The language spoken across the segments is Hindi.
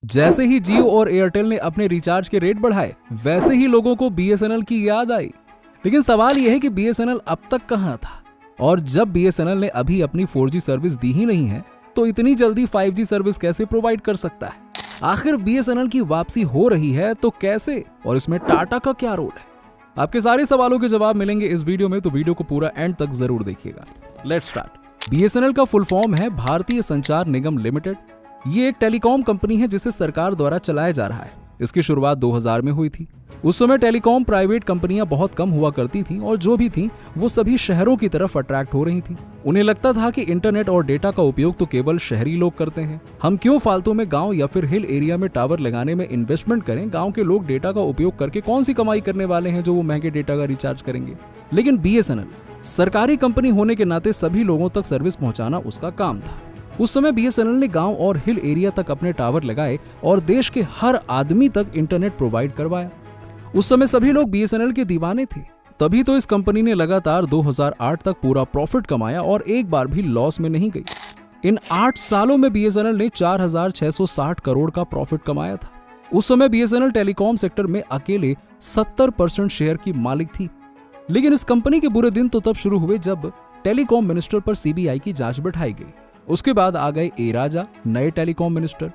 जैसे ही जियो और एयरटेल ने अपने रिचार्ज के रेट बढ़ाए, वैसे ही लोगों को बीएसएनएल की याद आई। लेकिन सवाल यह है कि बीएसएनएल अब तक कहां था? और जब बीएसएनएल ने अभी अपनी 4G सर्विस दी ही नहीं है, तो इतनी जल्दी 5G सर्विस कैसे प्रोवाइड कर सकता है? आखिर बीएसएनएल की वापसी हो रही है तो कैसे, और इसमें टाटा का क्या रोल है? आपके सारे सवालों के जवाब मिलेंगे इस वीडियो में, तो वीडियो को पूरा एंड तक जरूर देखिएगा। Let's start. बीएसएनएल का फुल फॉर्म है भारतीय संचार निगम लिमिटेड। ये एक टेलीकॉम कंपनी है जिसे सरकार द्वारा चलाया जा रहा है। इसकी शुरुआत 2000 में हुई थी। उस समय टेलीकॉम प्राइवेट कंपनियां बहुत कम हुआ करती थीं और जो भी थीं वो सभी शहरों की तरफ अट्रैक्ट हो रही थीं। उन्हें लगता था कि इंटरनेट और डेटा का उपयोग तो केवल शहरी लोग करते हैं, हम क्यों फालतू में गांव या फिर हिल एरिया में टावर लगाने में इन्वेस्टमेंट करें। गांव के लोग डेटा का उपयोग करके कौन सी कमाई करने वाले हैं जो वो महंगे डेटा का रिचार्ज करेंगे। लेकिन बीएसएनएल सरकारी कंपनी होने के नाते सभी लोगों तक सर्विस पहुंचाना उसका काम था। उस समय बीएसएनएल ने गांव और हिल एरिया तक अपने टावर लगाए और देश के हर आदमी तक इंटरनेट प्रोवाइड करवाया। उस समय सभी लोग बीएसएनएल के दीवाने थे। तभी तो इस कंपनी ने लगातार 2008 तक पूरा प्रॉफिट कमाया और एक बार भी लॉस में नहीं गई। इन 8 सालों में बीएसएनएल ने 4660 करोड़ का प्रॉफिट कमाया था। उस समय बीएसएनएल टेलीकॉम सेक्टर में अकेले 70% शेयर की मालिक थी। लेकिन इस कंपनी के बुरे दिन तो तब शुरू हुए जब टेलीकॉम मिनिस्टर पर सीबीआई की जांच बैठाई गई। उसके बाद आ गए ए राजा, नए टेलीकॉम मिनिस्टर।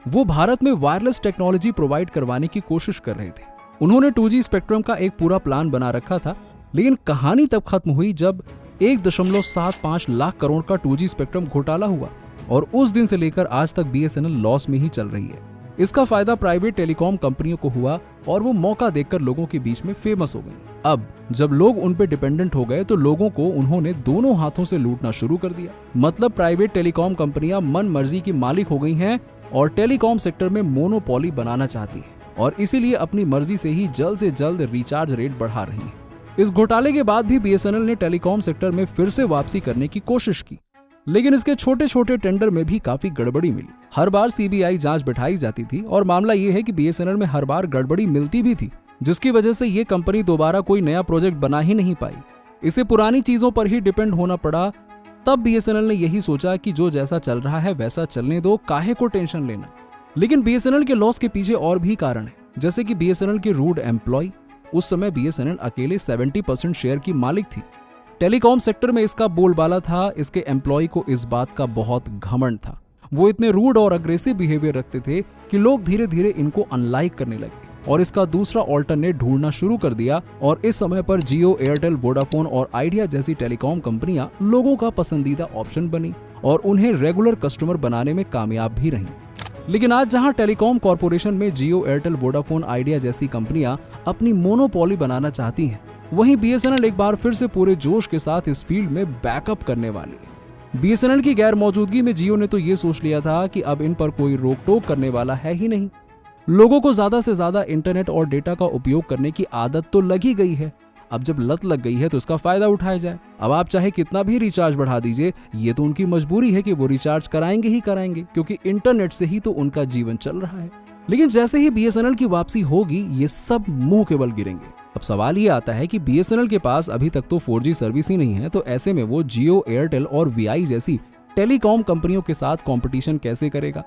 वो भारत में वायरलेस टेक्नोलॉजी प्रोवाइड करवाने की कोशिश कर रहे थे। उन्होंने 2G स्पेक्ट्रम का एक पूरा प्लान बना रखा था। लेकिन कहानी तब खत्म हुई जब 1.75 लाख करोड़ का 2G स्पेक्ट्रम घोटाला हुआ और उस दिन से लेकर आज तक बीएसएनएल लॉस में ही चल रही है। इसका फायदा प्राइवेट टेलीकॉम कंपनियों को हुआ और वो मौका देखकर लोगों के बीच में फेमस हो गई। अब जब लोग उन पे डिपेंडेंट हो गए तो लोगों को उन्होंने दोनों हाथों से लूटना शुरू कर दिया। मतलब प्राइवेट टेलीकॉम कंपनियां मन मर्जी की मालिक हो गई हैं और टेलीकॉम सेक्टर में मोनोपोली बनाना चाहती हैं और इसीलिए अपनी मर्जी से जल्द रिचार्ज रेट बढ़ा रही हैं। इस घोटाले के बाद भी बीएसएनएल ने टेलीकॉम सेक्टर में फिर से वापसी करने की कोशिश की, लेकिन इसके छोटे छोटे टेंडर में भी काफी गड़बड़ी मिली। हर बार सीबीआई जांच बैठाई जाती थी और मामला ये है कि बीएसएनएल में हर बार गड़बड़ी मिलती भी थी, जिसकी वजह से ये कंपनी दोबारा कोई नया प्रोजेक्ट बना ही नहीं पाई। इसे पुरानी चीजों पर ही डिपेंड होना पड़ा। तब बीएसएनएल ने यही सोचा कि जो जैसा चल रहा है वैसा चलने दो, काहे को टेंशन लेना। लेकिन बीएसएनएल के लॉस के पीछे और भी कारण है, जैसे कि बीएसएनएल के रूड एम्प्लॉय। उस समय बीएसएनएल अकेले 70% शेयर की मालिक थी। टेलीकॉम सेक्टर में इसका बोलबाला था। इसके एम्प्लॉय को इस बात का बहुत घमंड था। वो इतने रूड और अग्रेसिव बिहेवियर रखते थे कि लोग धीरे धीरे इनको अनलाइक करने लगे और इसका दूसरा ऑल्टरनेट ढूंढना शुरू कर दिया। और इस समय पर जियो, एयरटेल, वोडाफोन और आइडिया जैसी टेलीकॉम कंपनियां लोगों का पसंदीदा ऑप्शन बनी और उन्हें रेगुलर कस्टमर बनाने में कामयाब भी रही। लेकिन आज जहां टेलीकॉम कॉर्पोरेशन में जियो, एयरटेल, वोडाफोन, आइडिया जैसी कंपनियां अपनी मोनोपोली बनाना चाहती हैं, वहीं बीएसएनएल एक बार फिर से पूरे जोश के साथ इस फील्ड में बैकअप करने वाली है। बीएसएनएल की गैर मौजूदगी में जियो ने तो ये सोच लिया था कि अब इन पर कोई रोक टोक करने वाला है ही नहीं। लोगों को ज्यादा से ज्यादा इंटरनेट और डेटा का उपयोग करने की आदत तो लगी गई है। अब जब लत लग गई है तो इसका फायदा उठाया जाए। अब आप चाहे कितना भी रिचार्ज बढ़ा दीजिए, ये तो उनकी मजबूरी है कि वो रिचार्ज कराएंगे ही कराएंगे, क्योंकि इंटरनेट से ही तो उनका जीवन चल रहा है। लेकिन जैसे ही बीएसएनएल की वापसी होगी, ये सब मुंह के बल गिरेंगे। अब सवाल ये आता है कि बीएसएनएल के पास अभी तक तो 4G सर्विस ही नहीं है, तो ऐसे में वो जियो, एयरटेल और वीआई जैसी टेलीकॉम कंपनियों के साथ कंपटीशन कैसे करेगा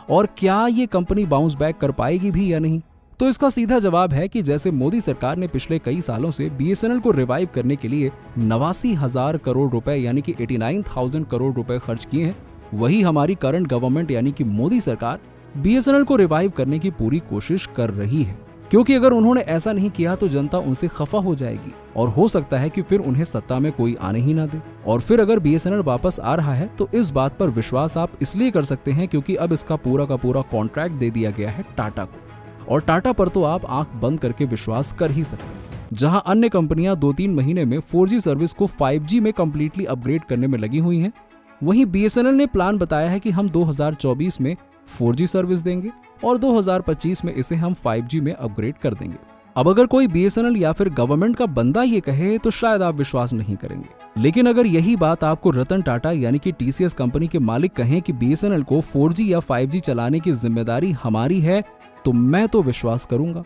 और क्या ये कंपनी बाउंस बैक कर पाएगी भी या नहीं? तो इसका सीधा जवाब है कि जैसे मोदी सरकार ने पिछले कई सालों से बीएसएनएल को रिवाइव करने के लिए 89,000 करोड़ रुपए यानी कि 89,000 करोड़ रुपए खर्च किए हैं, वही हमारी करंट गवर्नमेंट यानी कि मोदी सरकार बीएसएनएल को रिवाइव करने की पूरी कोशिश कर रही है। क्योंकि अगर उन्होंने ऐसा नहीं किया तो जनता उनसे खफा हो जाएगी और हो सकता है कि फिर उन्हें सत्ता में कोई आने ही ना दे। और फिर अगर बीएसएनएल वापस आ रहा है तो इस बात पर विश्वास आप इसलिए कर सकते हैं क्योंकि अब इसका पूरा का पूरा कॉन्ट्रैक्ट दे दिया गया है टाटा को, और टाटा पर तो आप आंख बंद करके विश्वास कर ही सकते हैं। जहां अन्य कंपनियां 2-3 महीने में 4G सर्विस को 5G में कंप्लीटली अपग्रेड करने में लगी हुई हैं, वहीं बीएसएनएल ने प्लान बताया है कि हम 2024 में 4G सर्विस देंगे और 2025 में इसे हम 5G में अपग्रेड कर देंगे। अब अगर कोई बीएसएनएल या फिर गवर्नमेंट का बंदा ये कहे तो शायद आप विश्वास नहीं करेंगे, लेकिन अगर यही बात आपको रतन टाटा यानी कि टीसीएस कंपनी के मालिक कहें कि बीएसएनएल को 4G या 5G चलाने की जिम्मेदारी हमारी है, तो मैं तो विश्वास करूंगा।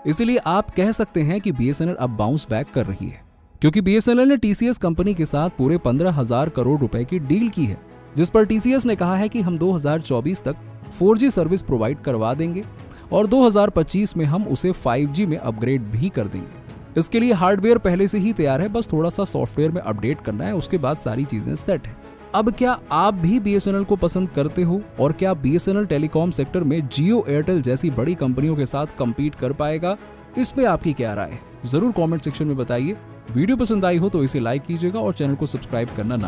इसलिए आप कह सकते हैं कि बीएसएनएल अब बाउंस बैक कर रही है, क्योंकि बीएसएनएल ने टीसीएस कंपनी के साथ पूरे 15,000 करोड़ रुपए की डील की है। जिस पर टीसीएस ने कहा है कि हम 2024 तक 4G सर्विस प्रोवाइड करवा देंगे और 2025 में हम उसे 5G में अपग्रेड भी कर देंगे। इसके लिए हार्डवेयर पहले से ही तैयार है, बस थोड़ा सा सॉफ्टवेयर में अपडेट करना है, उसके बाद सारी चीजें सेट है। अब क्या आप भी BSNL को पसंद करते हो और क्या BSNL टेलीकॉम सेक्टर में जियो एयरटेल जैसी बड़ी कंपनियों के साथ compete कर पाएगा? इस पे आपकी क्या राय है? जरूर कमेंट सेक्शन में बताइए। वीडियो पसंद आई हो तो इसे लाइक कीजिएगा और चैनल को सब्सक्राइब करना ना